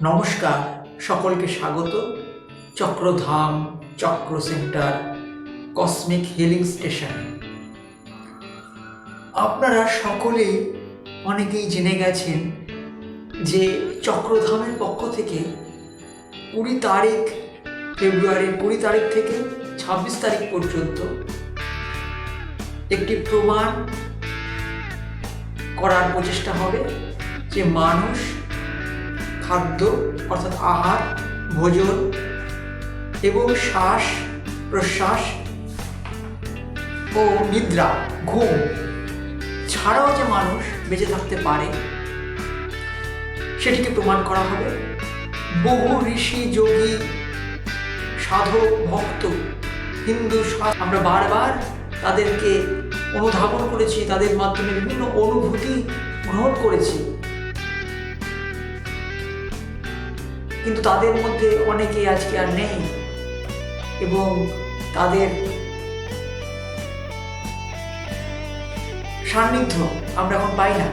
নমস্কার, সকলকে স্বাগত চক্রধাম চক্র সেন্টার কসমিক হিলিং স্টেশনে। আপনারা সকলেই অনেকেই জেনে গেছেন যে চক্রধামের পক্ষ থেকে 20 তারিখ ফেব্রুয়ারির 20 তারিখ থেকে 26 তারিখ পর্যন্ত একটি প্রমাণ করার প্রচেষ্টা হবে যে মানুষ খাদ্য অর্থাৎ আহার, ভোজন এবং শ্বাস প্রশ্বাস ও নিদ্রা ঘুম ছাড়াও যে মানুষ বেঁচে থাকতে পারে সেটিকে প্রমাণ করা হবে। বহু ঋষি, যোগী, সাধক, ভক্ত, হিন্দু আমরা বারবার তাদেরকে অনুধাবন করেছি, তাদের মাধ্যমে বিভিন্ন অনুভূতি গ্রহণ করেছি, কিন্তু তাদের মধ্যে অনেকেই আজকে আর নেই এবং তাদের সান্নিধ্য আমরা এখন পাই না।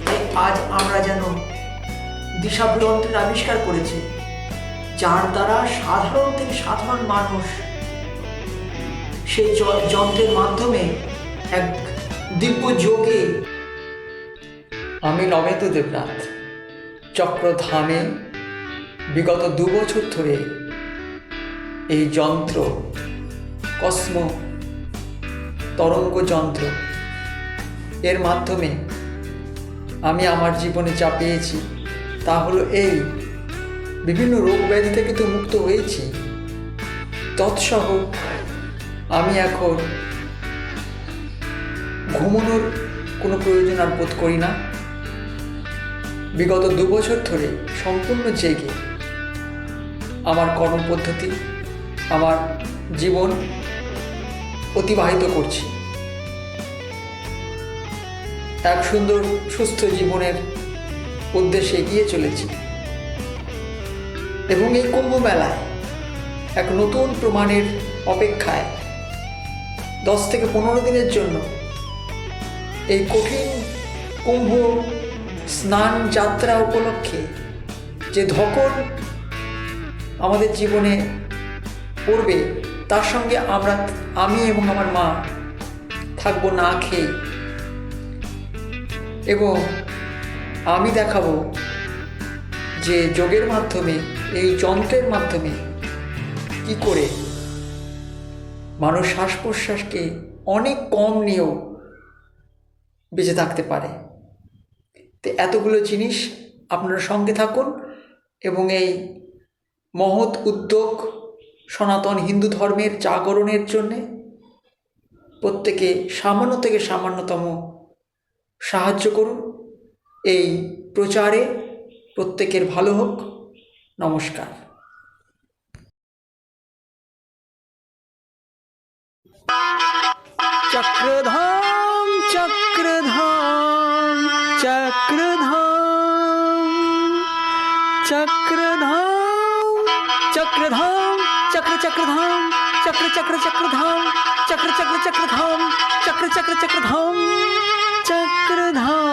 তাই আজ আমরা যেন দিশাভ্রন্ত্রের আবিষ্কার করেছি, যার দ্বারা সাধারণ থেকে সাধারণ মানুষ সেই যন্ত্রের মাধ্যমে এক দিব্য যোগে। আমি নবেন্দু দেবনাথ চক্রধামে বিগত 2 বছর ধরে এই যন্ত্র কসমো তরঙ্গ যন্ত্র এর মাধ্যমে আমি আমার জীবনে যা পেয়েছি তা হলো এই বিভিন্ন রোগ ব্যাধি থেকে তো মুক্ত হয়েছি, তৎসহ আমি এখন ঘুমানোর কোনো প্রয়োজন আর বোধ করি না। বিগত 2 বছর ধরে সম্পূর্ণ জেগে আমার কর্মপদ্ধতি, আমার জীবন অতিবাহিত করছি, এক সুন্দর সুস্থ জীবনের উদ্দেশ্যে এগিয়ে চলেছি এবং এই কুম্ভ মেলায় এক নতুন প্রমাণের অপেক্ষায় 10 থেকে 15 দিনের জন্য এই কঠিন কুম্ভ স্নান যাত্রা উপলক্ষে যে ধকল আমাদের জীবনে পড়বে, তার সঙ্গে আমি এবং আমার মা থাকবো না খেয়ে, এবং আমি দেখাবো যে যোগের মাধ্যমে, এই যন্ত্রের মাধ্যমে কি করে মানুষ শ্বাস প্রশ্বাসকে অনেক কম নিয়েও বেঁচে থাকতে পারে। তো এতগুলো জিনিস আপনারা সঙ্গে থাকুন এবং এই মহৎ উদ্যোগ সনাতন হিন্দু ধর্মের জাগরণের জন্যে প্রত্যেকে সামান্য থেকে সামান্যতম সাহায্য করুন। এই প্রচারে প্রত্যেকের ভালো হোক। নমস্কার। চক্রধাম চক্রধাম চক্রধাম চক্রধাম চক্রধাম চক্র চক্রধাম চক্র চক্র চক্রধাম চক্র চক্র চক্রধাম চক্র চক্র চক্রধাম চক্রধাম